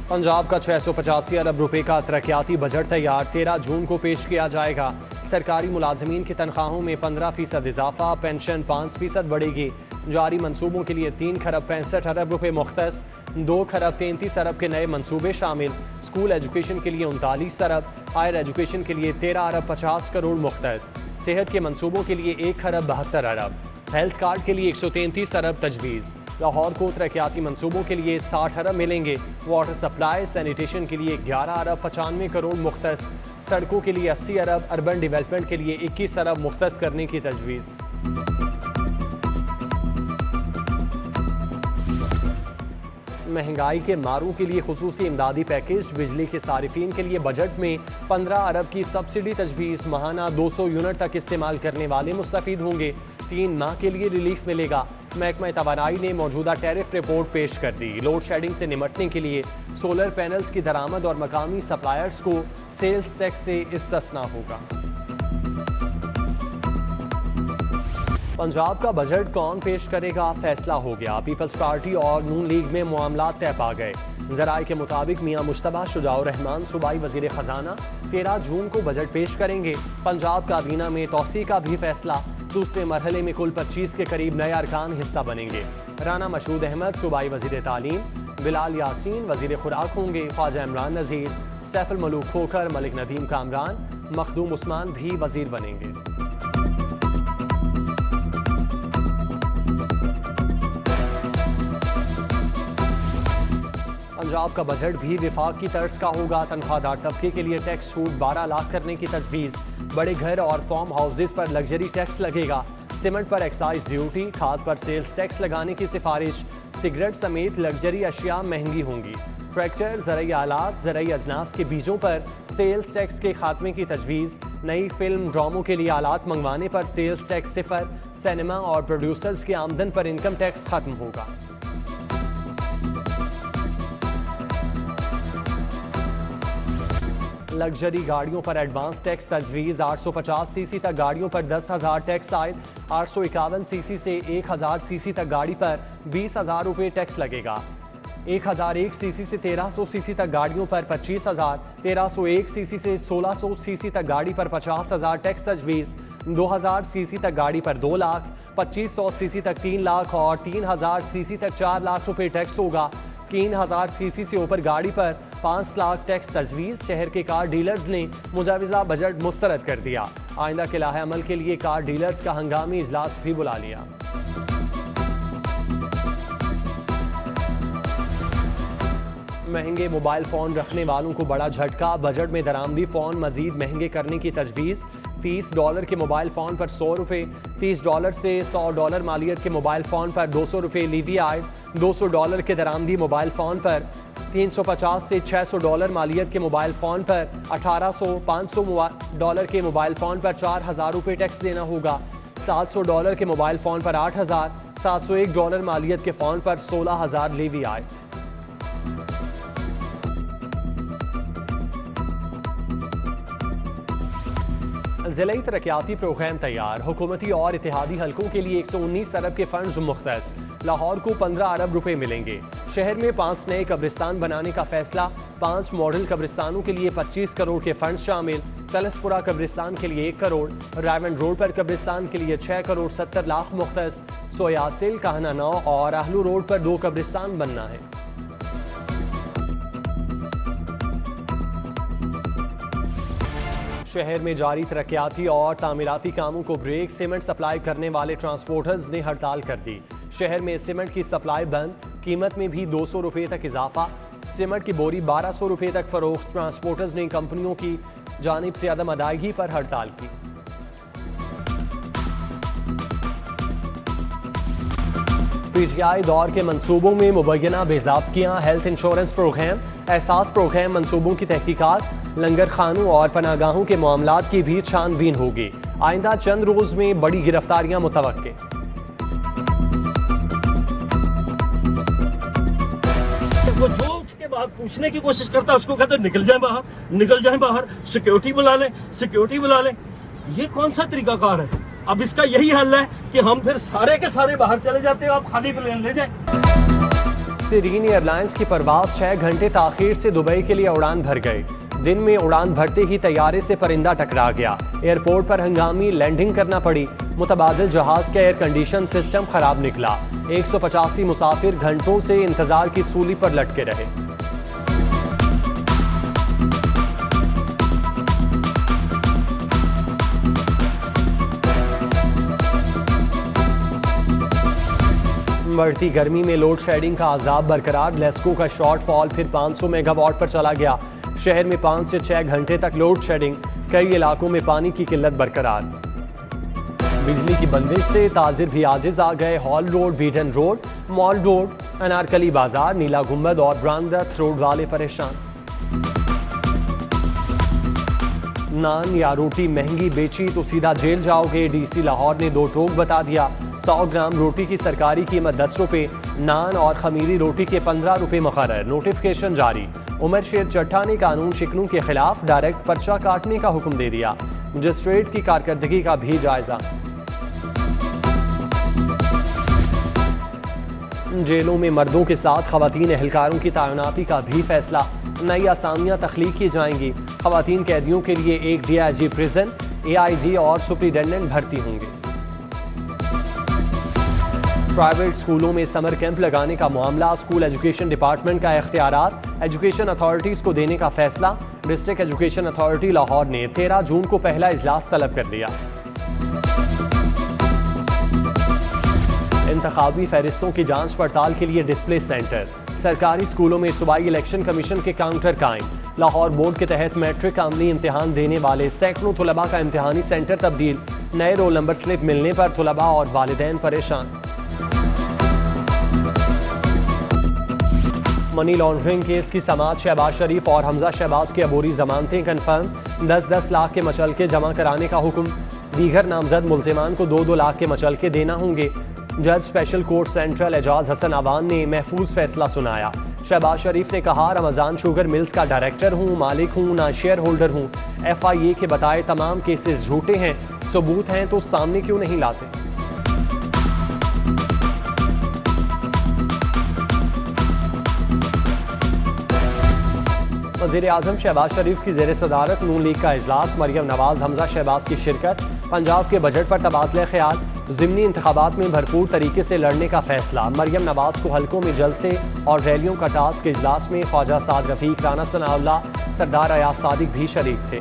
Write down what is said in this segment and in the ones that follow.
पंजाब का 685 अरब रुपए का तरक्याती बजट तैयार 13 जून को पेश किया जाएगा। सरकारी मुलाजमीन की तनख्वाहों में 15% इजाफा, पेंशन 5% बढ़ेगी। जारी मंसूबों के लिए 3 खरब 65 अरब रुपए मुख्तस, 2 खरब 33 अरब के नए मंसूबे शामिल। स्कूल एजुकेशन के लिए 39 अरब, हायर एजुकेशन के लिए 13 अरब 50 करोड़ मुख्तस। सेहत के मंसूबों के लिए 1 खरब 72 अरब। हेल्थ कार्ड के लिए 133 अरब तजवीज़। लाहौर को तरक्याती मंसूबों के लिए 60 अरब मिलेंगे। वाटर सप्लाई सैनिटेशन के लिए 11 अरब 95 करोड़ मुख्तस। सड़कों के लिए 80 अरब, अर्बन डेवलपमेंट के लिए 21 अरब मुख्तस करने की तजवीज़। महंगाई के मारों के लिए खुसूसी इमदादी पैकेज। बिजली के सारिफीन के लिए बजट में 15 अरब की सब्सिडी तजवीज़। माहाना 200 यूनिट तक इस्तेमाल करने वाले मुस्तफीद होंगे। 3 माह के लिए रिलीफ मिलेगा। महकमा तवानाई ने मौजूदा टैरिफ रिपोर्ट पेश कर दी। लोड शेडिंग से निमटने के लिए सोलर पैनल्स की दरामद और मकामी सप्लायर्स को सेल्स टैक्स से इस्तिस्ना होगा। पंजाब का बजट कौन पेश करेगा, फैसला हो गया। पीपल्स पार्टी और नून लीग में मामला तय पा गए। जराए के मुताबिक मियां मुश्तबा शुजाउर रहमान सूबाई वजीर खजाना 13 जून को बजट पेश करेंगे। पंजाब काबीना में तौसी का भी फैसला। दूसरे मरहले में कुल 25 के करीब नए अरकान हिस्सा बनेंगे। राना मशहूद अहमद सूबाई वजीर तालीम, बिलाल यासीन वजीर खुराक होंगे। ख्वाजा इमरान नज़ीर, सैफुल मलूक खोखर, मलिक नदीम कामरान, मखदूम उस्मान भी वजीर बनेंगे। पंजाब का बजट भी विफाक की तर्ज का होगा। तनख्वाहदार तबके के लिए टैक्स छूट 12 लाख करने की तजवीज़। बड़े घर और फार्म हाउसेज पर लग्जरी टैक्स लगेगा। सीमेंट पर एक्साइज ड्यूटी, खाद पर सेल्स टैक्स लगाने की सिफारिश। सिगरेट समेत लग्जरी अशिया महंगी होंगी। ट्रैक्टर, ज़रई आलात, ज़रई अजनास के बीजों पर सेल्स टैक्स के खात्मे की तजवीज़। नई फिल्म ड्रामों के लिए आलात मंगवाने पर सेल्स टैक्स 0। सिनेमा और प्रोड्यूसर्स की आमदन पर इनकम टैक्स खत्म होगा। लग्जरी गाड़ियों पर एडवांस टैक्स तजवीज़। 850 सीसी तक गाड़ियों पर 10,000 टैक्स आयद। 851 सीसी से 1000 सीसी तक गाड़ी पर 20,000 रुपये टैक्स लगेगा। 1001 सीसी से 1300 सीसी तक गाड़ियों पर 25,000। 1301 सीसी से 1600 सीसी तक गाड़ी पर 50,000 टैक्स तजवीज़। 2000 सीसी तक गाड़ी पर 2 लाख, 2500 सीसी तक 3 लाख और 3000 सीसी तक 4 लाख रुपये टैक्स होगा। 3000 सीसी से ऊपर गाड़ी पर 5 लाख टैक्स तजवीज़। शहर के कार डीलर्स ने मुजाविजा बजट मुस्तरद कर दिया। आइंदा के लाहे अमल के लिए कार डीलर्स का हंगामी इजलास भी बुला लिया। महंगे मोबाइल फ़ोन रखने वालों को बड़ा झटका। बजट में दरामदी फ़ोन मजीद महंगे करने की तजवीज़। $30 के मोबाइल फ़ोन पर $100, $30 से $100 मालियत के मोबाइल फ़ोन पर $200 लीवी आयद। $200 के दरामदी मोबाइल फ़ोन पर 350 से $600 मालियत के मोबाइल फ़ोन पर $1800, $500 के मोबाइल फ़ोन पर $4,000 टैक्स देना होगा। $700 के मोबाइल फ़ोन पर $8,000, $701 मालियत के फ़ोन पर $16,000 लीवी आयद। ज़िले तरक्याती प्रोग्राम तैयार। हुकूमती और इत्तेहादी हलकों के लिए 119 अरब के फंड्स मुख्तस। लाहौर को 15 अरब रुपए मिलेंगे। शहर में 5 नए कब्रिस्तान बनाने का फैसला। 5 मॉडल कब्रिस्तानों के लिए 25 करोड़ के फंड शामिल। तलसपुरा कब्रिस्तान के लिए 1 करोड़। रायमंड रोड पर कब्रिस्तान के लिए 6 करोड़ 70 लाख मुख्तस। सोयासिल, कहना 9 और आहलू रोड पर 2 कब्रिस्तान बनना है। शहर में जारी तरक्याती और तामीराती कामों को ब्रेक। सीमेंट सप्लाई करने वाले ट्रांसपोर्टर्स ने हड़ताल कर दी। शहर में सीमेंट की सप्लाई बंद। कीमत में भी 200 रुपये तक इजाफा। सीमेंट की बोरी 1200 रुपये तक फरोख्त। ट्रांसपोर्टर्स ने कंपनियों की जानिब से अदम अदायगी पर हड़ताल की। पीजीआई दौर के मंसूबों में मुबैना बेज़ाब्तियाँ। हेल्थ इंश्योरेंस प्रोग्राम, एहसास प्रोग्राम मंसूबों की तहकीकात। लंगर खानों और पनागाहों के मामलात की भी छानबीन होगी। आइंदा चंद रोज में बड़ी गिरफ्तारियां मुतवक्के। वो जो उसके बाद पूछने की कोशिश करता है उसको कहते निकल जाए बाहर, निकल जाए बाहर, सिक्योरिटी बुला लें, सिक्योरिटी बुला लें। ये कौन सा तरीकाकार है? अब इसका यही हल है कि हम फिर सारे के सारे बाहर चले जाते हैं, आप खाली प्लेन ले जाए। सीरीन एयरलाइंस की परवाज 6 घंटे ताखीर से दुबई के लिए उड़ान भर गई। दिन में उड़ान भरते ही तैयारे से परिंदा टकरा गया। एयरपोर्ट पर हंगामी लैंडिंग करना पड़ी। मुतबादिल जहाज का एयर कंडीशन सिस्टम खराब निकला। 185 मुसाफिर घंटों से इंतजार की सूली पर लटके रहे। बढ़ती गर्मी में लोड शेडिंग का अजाब बरकरार। लेस्को का शॉर्टफॉल फिर 500 मेगावाट पर चला गया। शहर में 5 से 6 घंटे तक लोड शेडिंग। कई इलाकों में पानी की किल्लत बरकरार। बिजली की बंदिश से ताजिर भी आजिज आ गए। Hall road, Beadon road, mall road, Anarkali बाजार, नीला गुंबद और ब्रांडथ रोड वाले परेशान। नान या रोटी महंगी बेची तो सीधा जेल जाओगे। डीसी लाहौर ने 2 टोक बता दिया। 100 ग्राम रोटी की सरकारी कीमत 10 रुपए, नान और खमीरी रोटी के 15 रुपए मुकर्रर। नोटिफिकेशन जारी। उमर शेर चट्टा ने कानून शिकनों के खिलाफ डायरेक्ट पर्चा काटने का हुक्म दे दिया। मजिस्ट्रेट की कारकर्दगी का भी जायजा। जेलों में मर्दों के साथ खवातीन एहलकारों की तैनाती का भी फैसला। नई असामियां तख्लीक की जाएंगी। खवातीन कैदियों के लिए एक DIG प्रिजन, AIG और सुप्रिटेंडेंट भर्ती होंगे। प्राइवेट स्कूलों में समर कैंप लगाने का मामला। स्कूल एजुकेशन डिपार्टमेंट का इख्तियारात एजुकेशन अथॉरिटीज को देने का फैसला। डिस्ट्रिक्ट एजुकेशन अथॉरिटी लाहौर ने 13 जून को पहला इजलास तलब कर लिया। इंतखाबी फहरिस्तों की जांच पड़ताल के लिए डिस्प्ले सेंटर। सरकारी स्कूलों में सूबाई इलेक्शन कमीशन के काउंटर कायम। लाहौर बोर्ड के तहत मैट्रिक आमली इम्तिहान देने वाले सैकड़ों तुलबा का इम्तिहानी सेंटर तब्दील। नए रोल नंबर स्लिप मिलने पर तुलबा और वालिदैन परेशान। मनी लॉन्ड्रिंग केस की समाअत। शहबाज शरीफ और हमजा शहबाज की अबूरी जमानतें कन्फर्म। 10-10 लाख के मचलके जमा कराने का हुक्म। दीगर नामजद मुल्जिमान को 2-2 लाख के मचलके देना होंगे। जज special court central Ejaz Hasan Awan ने महफूज फैसला सुनाया। शहबाज शरीफ ने कहा, रमजान शुगर मिल्स का डायरेक्टर हूँ, मालिक हूँ, ना शेयर होल्डर हूँ। FIA के बताए तमाम केसेस झूठे हैं। सबूत हैं तो सामने क्यों नहीं लाते। वज़ीर-ए-आज़म शहबाज शरीफ की ज़ेर सदारत नून लीग का इजलास। मरियम नवाज, हमजा शहबाज की शिरकत। पंजाब के बजट पर तबादला ख्याल। ज़िमनी इंतखाबात में भरपूर तरीके से लड़ने का फैसला। मरियम नवाज को हल्कों में जलसे और रैलियों का टास्क। इजलास में ख्वाजा साद रफीक, राना सनाउल्लाह, सरदार अयाज सादिक भी शरीक थे।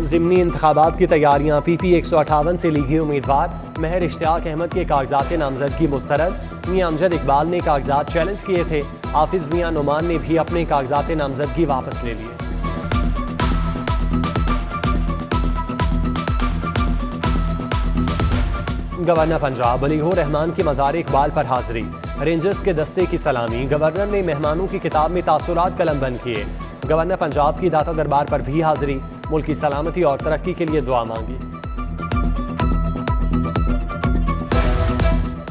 ज़िमनी इंतखाबात की तैयारियां। PP 158 से लीगी उम्मीदवार। महर इश्तियाक अहमद के कागजात नामजदगी मुस्तरद। मियां अमजद इकबाल ने कागजात चैलेंज किए थे। हाफिज मियां नुमान ने भी अपने कागजात नामजदगी वापस ले लिए। गवर्नर पंजाब वलीहुर रहमान की मज़ार इकबाल पर हाजिरी। रेंजर्स के दस्ते की सलामी। गवर्नर ने मेहमानों की किताब में तासुरात कलम बंद किए। गवर्नर पंजाब की दाता दरबार पर भी हाजिरी। मुल्क की सलामती और तरक्की के लिए दुआ मांगी।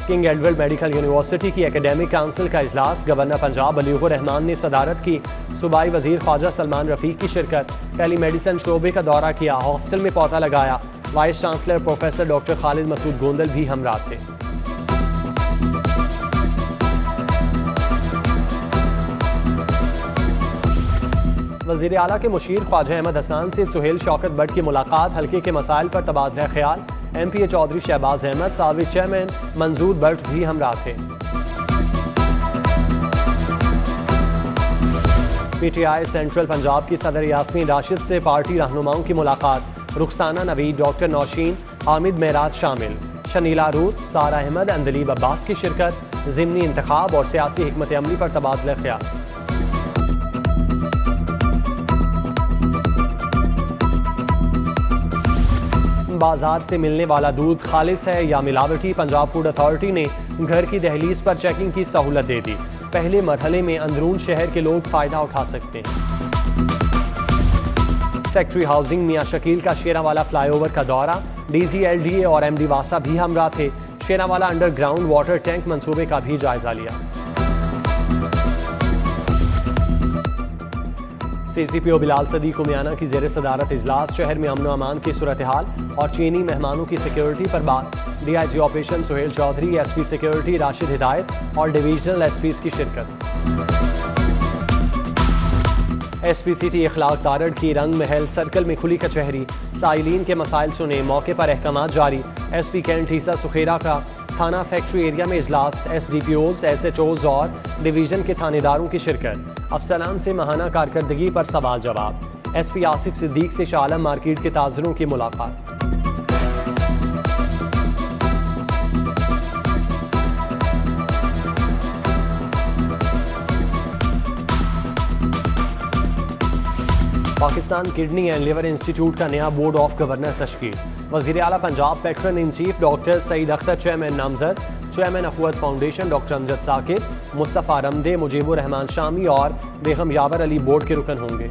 किंग एडवर्ड मेडिकल यूनिवर्सिटी की एकेडमिक काउंसिल का इजलास। गवर्नर पंजाब वलीहुर रहमान ने सदारत की। सूबाई वजीर ख्वाजा सलमान रफीक की शिरकत। टेली मेडिसिन शोबे का दौरा किया। हॉस्टल में पौधा लगाया। Vice chancellor professor doctor Khalid Masood Gondal भी हमराह थे। वज़ीर आला के मुशीर ख्वाजा अहमद हसन से सुहेल शौकत बट की मुलाकात। हल्के के मसाइल पर तबादला ख्याल। MPA चौधरी शहबाज अहमद, साबिक चेयरमैन मंजूर बट भी हमराह थे। PTI सेंट्रल पंजाब की सदर यास्मीन राशिद से पार्टी रहनुमाओं की मुलाकात। रुखसाना नवीद, डॉक्टर नौशीन, हामिद मेराज शामिल। शनीला रूत, सारा अहमद, अंदलीब अब्बास की शिरकत। ज़िमनी इंतखाब और सियासी हिकमत अमली पर तबादला ख्याल। बाजार से मिलने वाला दूध खालिस है या मिलावटी। पंजाब फूड अथॉरिटी ने घर की दहलीज पर चेकिंग की सहूलत दे दी। पहले मरहले में अंदरून शहर के लोग फायदा उठा सकते हैं। सेक्रेटरी हाउसिंग मियां शकील का शेरावाला फ्लाईओवर का दौरा। DG LDA और MD वासा भी हमराह थे। शेरावाला अंडरग्राउंड वाटर टैंक मंसूबे का भी जायजा लिया। CCPO बिलाल सदीक उमियाना की ज़ेर सदारत इजलास, शहर में अमन अमान की सूरत हाल और चीनी मेहमानों की सिक्योरिटी पर बात। DIG operation Suhail Chaudhry, SP security Rashid Hidayat और डिवीजनल SPs की शिरकत। SP सिटी इखलाक तारड़ की रंग महल सर्कल में खुली कचहरी, साइलिन के मसाइल सुने, मौके पर अहकाम जारी। SP कैंट हीसा सुखेरा का थाना फैक्ट्री एरिया में इजलास, SDPOs, SHOs और डिवीजन के थानेदारों की शिरकत। अफसरान से माहाना कारकर्दगी पर सवाल जवाब। SP आसिफ सिद्दीक से शाह आलम मार्केट के ताजरों की मुलाकात। Pakistan kidney and liver institute का नया बोर्ड ऑफ गवर्नर तश्कील। वज़ीर आला Punjab patron in chief doctor Saeed Akhtar chairman नामजद, chairman Akhuwat foundation doctor Amjad Saqib, Mustafa Ramday, Mujibur Rahman Shami और बेगम यावर अली बोर्ड के रुकन होंगे।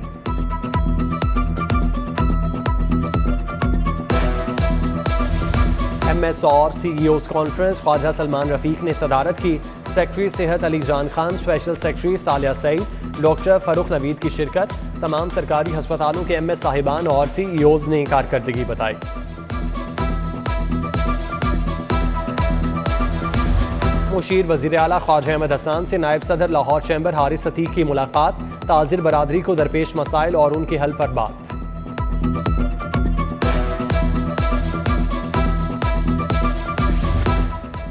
MS और CEOs कॉन्फ्रेंस, ख्वाजा सलमान रफीक ने सदारत की। सेक्रेटरी सेहत Ali Jan Khan, special secretary Salia Saeed, doctor Farrukh Naveed की शिरकत। तमाम सरकारी हस्पतालों के MS साहिबान और CEOs ने कारकर्दगी बताई। मुशीर वज़ीर आला ख्वाजा अहमद हसन से नायब सदर लाहौर चैम्बर हारिस अतीक की मुलाकात, ताजिर बरादरी को दरपेश मसाइल और उनके हल पर बात।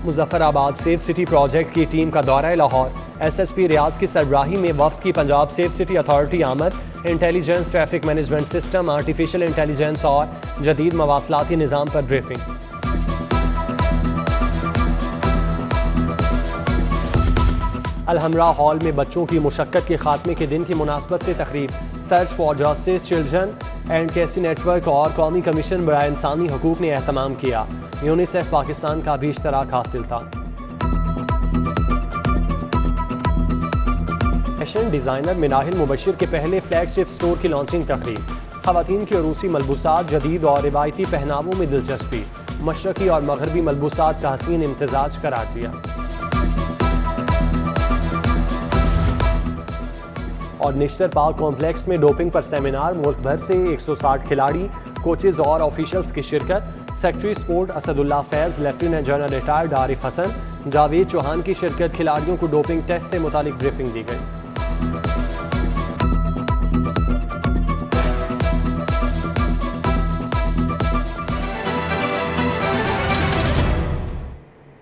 मुजफ्फराबाद सेफ सिटी प्रोजेक्ट की टीम का दौरा लाहौर, SSP रियाज की सरबराही में वफ्द की पंजाब सेफ सिटी अथॉरिटी आमद। Intelligence, traffic management system, artificial intelligence और जदीद मवासलाती निज़ाम पर ब्रीफिंग। अलहमरा हॉल में बच्चों की मुशक्कत के खात्मे के दिन की मुनासबत से तकरीब। Search for justice, children and केसी नेटवर्क और कौमी कमीशन बराए इंसानी हकूक ने एहतमाम किया। यूनिसेफ पाकिस्तान का भी इश्तराक हासिल था। फैशन डिज़ाइनर मिनाहिल मुबशिर के पहले फ्लैगशिप स्टोर की लॉन्चिंग तकरीब। ख़वातीन के अरूसी मलबूसात, जदीद और रिवायती पहनावों में दिलचस्पी, मशरक़ी और मगरबी मलबूसात का हसीन इम्तिजाज करार दिया। और निश्तर पार्क कॉम्प्लेक्स में डोपिंग पर सेमिनार, मुल्क भर से 160 खिलाड़ी, कोचेज और ऑफिशियल्स की शिरकत। Secretary sport Asadullah Faiz, lieutenant general retired Arif Hasan, Javed Chauhan की शिरकत। खिलाड़ियों को डोपिंग टेस्ट से मुतालिक ब्रीफिंग दी गई।